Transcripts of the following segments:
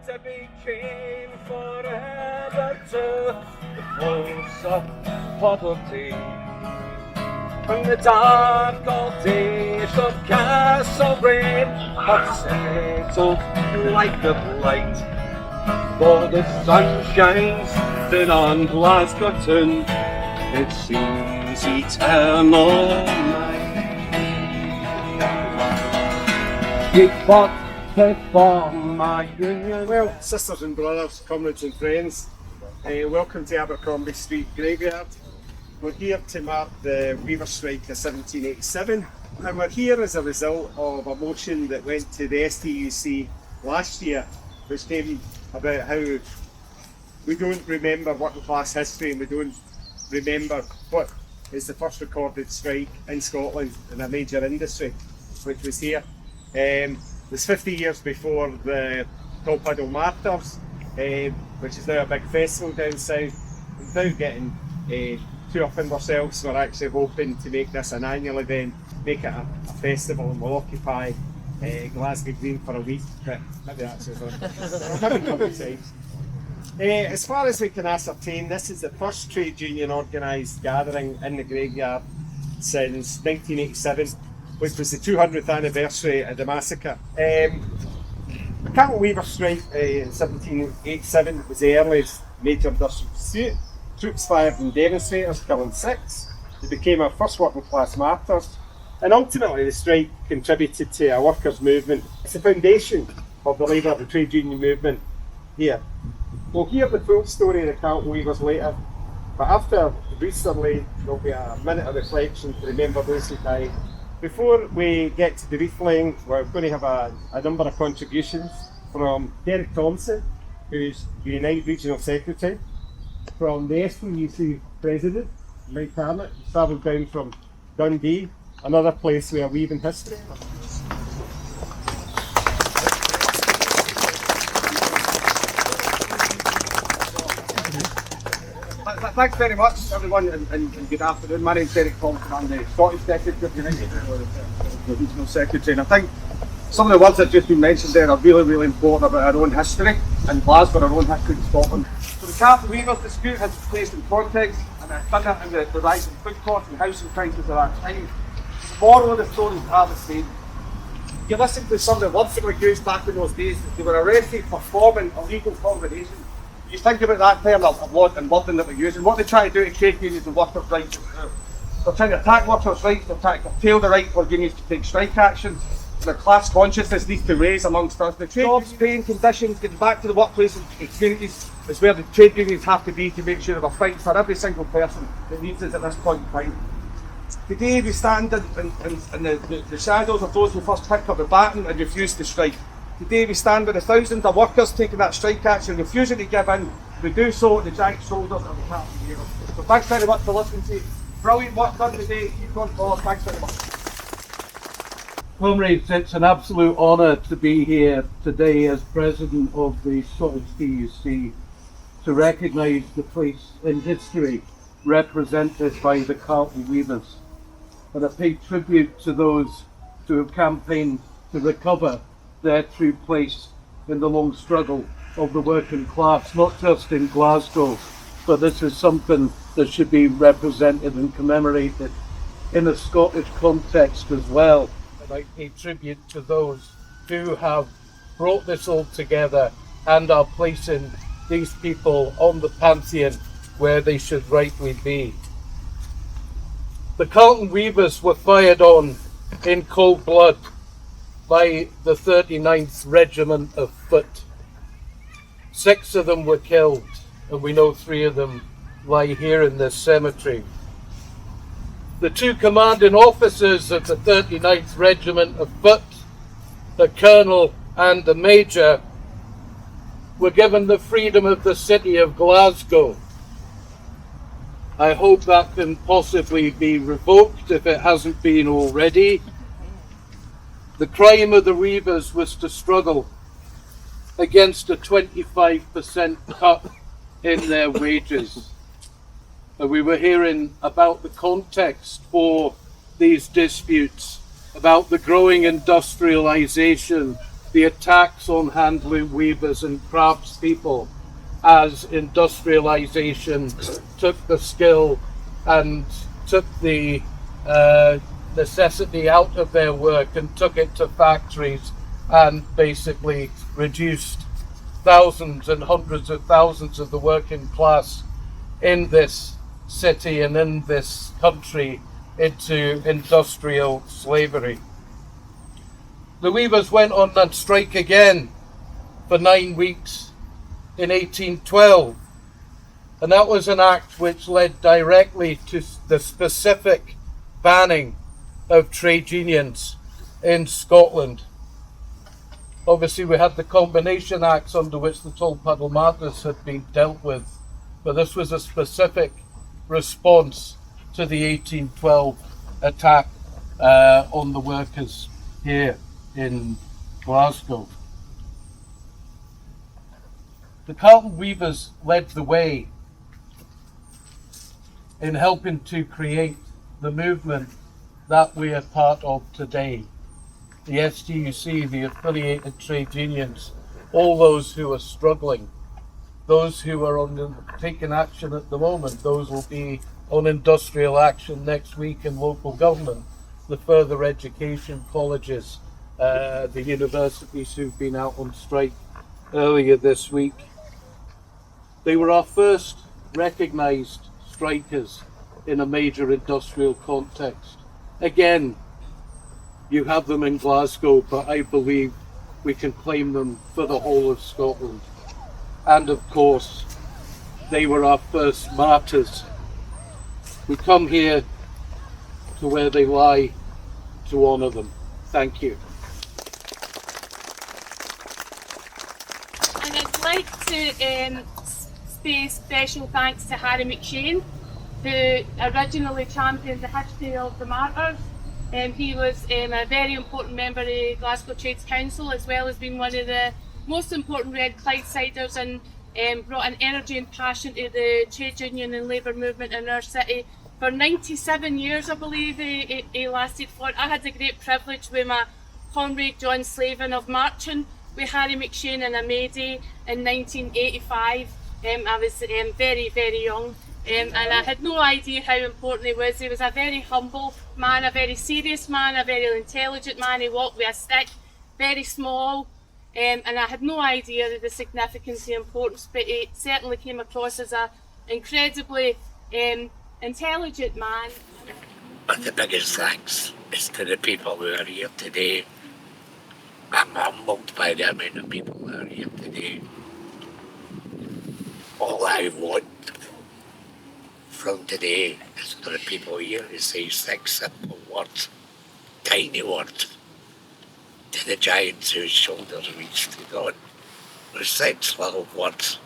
to be chained forever to the walls of poverty. From the dark old days of Castlereagh have settled like the blight. For the sun shines then on Glasgow, it seems eternal night. Ye fought for my union. Well, sisters and brothers, comrades and friends, welcome to Abercrombie Street Graveyard. We're here to mark the Weaver Strike of 1787, and we're here as a result of a motion that went to the STUC last year, which came about how we don't remember working class history and we don't remember what is the first recorded strike in Scotland in a major industry, which was here. It was 50 years before the Tolpuddle Martyrs, which is now a big festival down south. Without getting too up in ourselves, we're actually hoping to make this an annual event, make it a festival, and we'll occupy Glasgow Green for a week, but maybe that's over. Maybe a couple of times. As far as we can ascertain, this is the first trade union organised gathering in the graveyard since 1987, which was the 200th anniversary of the massacre. The Cattle Weaver Strike in 1787 was the earliest major industrial pursuit. Troops fired and demonstrators, killing 6. They became our first working class martyrs, and ultimately the strike contributed to a workers' movement. It's the foundation of the labour and trade union movement here. We'll hear the full story of the Cattle Weavers later, but after the brief survey there'll be a minute of reflection to remember those who died. Before we get to the wreath laying, we're going to have a number of contributions from Derek Thompson, who's the Unite Regional Secretary, from the STUC President, Mike Harnett, who travelled down from Dundee, another place we are weaving history. Thanks very much, everyone, and good afternoon. My name's Derek Thompson. I'm the Scottish Secretary of United, the Regional Secretary, and I think some of the words that have just been mentioned there are really, really important about our own history in Glasgow, our own history in Scotland. So the Cattle Weavers dispute has been placed in context and a figure in the rise in food costs and housing prices at that time. The moral of the story are the same. You listen to some of the words that were used back in those days. They were arrested for forming illegal combinations. You think about that term of lot and wording that we're using, what they try to do to trade unions and workers' rights. They're trying to attack workers' rights, they're trying to curtail the right for unions to take strike action. Their class consciousness needs to raise amongst us. The jobs, pay and conditions, getting back to the workplace and communities is where the trade unions have to be to make sure we're fighting for every single person that needs us at this point in time. Today we stand in the shadows of those who first picked up the baton and refused to strike. Today we stand with the thousands of workers taking that strike action, refusing to give in. We do so on the giant shoulders of the Cattle Weavers. So thanks very much for listening to brilliant work done today. Keep going forward. Thanks very much. Comrades, it's an absolute honour to be here today as President of the Scottish TUC to recognise the place in history represented by the Cattle Weavers, and I pay tribute to those who have campaigned to recover their true place in the long struggle of the working class, not just in Glasgow, but this is something that should be represented and commemorated in a Scottish context as well. And I pay tribute to those who have brought this all together and are placing these people on the pantheon where they should rightly be. The Carlton Weavers were fired on in cold blood by the 39th Regiment of Foot. 6 of them were killed, and we know 3 of them lie here in this cemetery. The 2 commanding officers of the 39th Regiment of Foot, the Colonel and the Major, were given the freedom of the city of Glasgow. I hope that can possibly be revoked if it hasn't been already. The crime of the Weavers was to struggle against a 25% cut in their wages. And we were hearing about the context for these disputes, about the growing industrialisation the attacks on handloom weavers and craftspeople as industrialization took the skill and took the necessity out of their work and took it to factories and basically reduced thousands and hundreds of thousands of the working class in this city and in this country into industrial slavery. The weavers went on strike again for 9 weeks in 1812, and that was an act which led directly to the specific banning of trade unions in Scotland. Obviously we had the Combination Acts under which the Tolpuddle Matters had been dealt with, but this was a specific response to the 1812 attack on the workers here in Glasgow. The Carlton Weavers led the way in helping to create the movement that we are part of today. The STUC, the affiliated trade unions, all those who are struggling, those who are taking action at the moment, those will be on industrial action next week in local government, the further education colleges, the universities who've been out on strike earlier this week. They were our first recognised strikers in a major industrial context. Again, you have them in Glasgow, but I believe we can claim them for the whole of Scotland. And of course, they were our first martyrs. We come here to where they lie to honour them. Thank you. And I'd like to say special thanks to Harry McShane, who originally championed the history of the martyrs. He was a very important member of the Glasgow Trades Council, as well as being one of the most important Red Clydesiders, and brought an energy and passion to the trade union and labour movement in our city. For 97 years, I believe, he lasted for. I had the great privilege with my comrade John Slavin of marching with Harry McShane and Amady in 1985. I was very, very young. And I had no idea how important he was. He was a very humble man, a very serious man, a very intelligent man. He walked with a stick, very small, and I had no idea of the significance and importance, but he certainly came across as an incredibly intelligent man. But the biggest thanks is to the people who are here today. I'm humbled by the amount of people who are here today. All I want from today is for the people here to say 6 simple words, tiny words, to the giants whose shoulders reach to God. Those 6 little words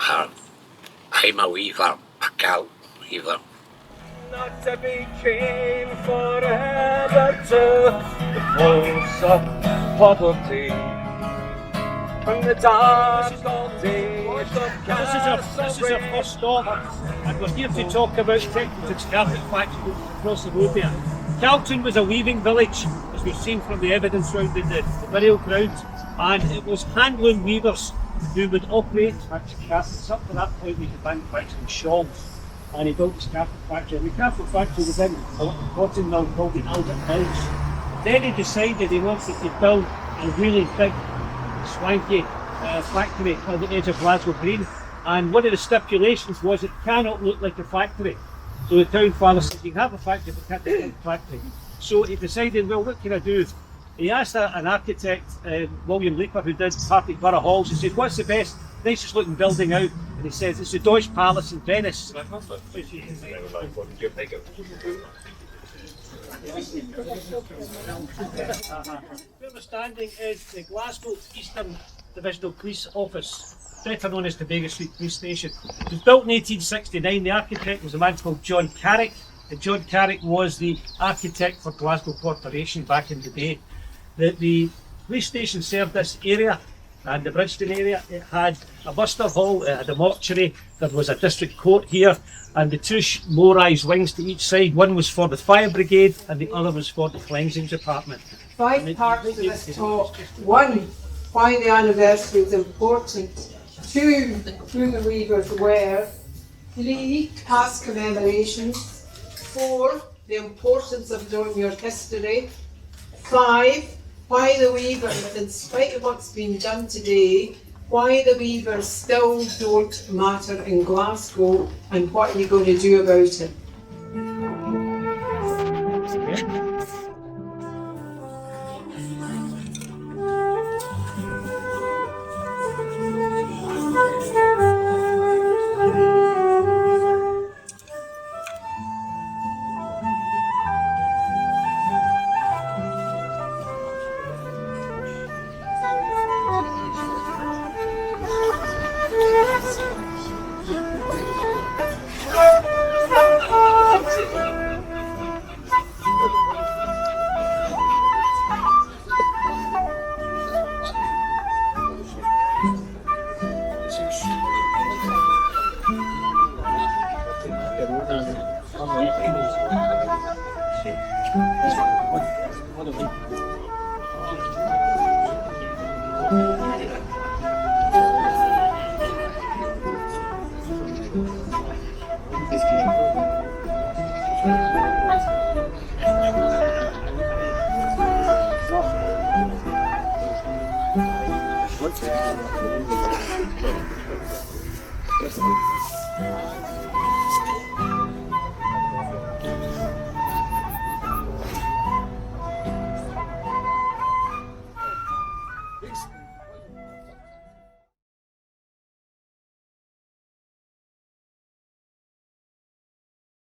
are, I'm a weaver, a Carlton weaver. Not to be chained forever to the force of poverty. From the dark old days of This is our first stop, and we're here to talk about Texas carpet factory across the road there. Carlton was a weaving village, as we've seen from the evidence round in the burial ground, and it was handloom weavers who would operate factory carpets. Up to that point we had manufacturing shawls, and he built this carpet factory. And the carpet factory was in a cotton mill called the Albert Mills. Then he decided he wanted to build a really big, swanky factory on the edge of Glasgow Green, and one of the stipulations was it cannot look like a factory. So the town father said, you can have a factory but can't have a factory. So he decided, well, what can I do? He asked an architect, William Leeper, who did Partick Borough Halls. He said, what's the best, nicest looking building out? And he says, it's the Deutsche Palace in Venice. Where we're standing is the Glasgow Eastern Divisional Police Office, better known as the Vega Street Police Station. It was built in 1869. The architect was a man called John Carrick, and John Carrick was the architect for Glasgow Corporation back in the day. The police station served this area and the Bridgeton area. It had a muster hall, it had a mortuary, there was a district court here, and the two motorised wings to each side. One was for the fire brigade and the other was for the cleansing department. 5 parts to this talk. 1, why the anniversary is important. 2, who the weavers were. 3, past commemorations. 4, the importance of knowing your history. 5, why the weavers, in spite of what's been done today, why the weavers still don't matter in Glasgow, and what are you going to do about it? What's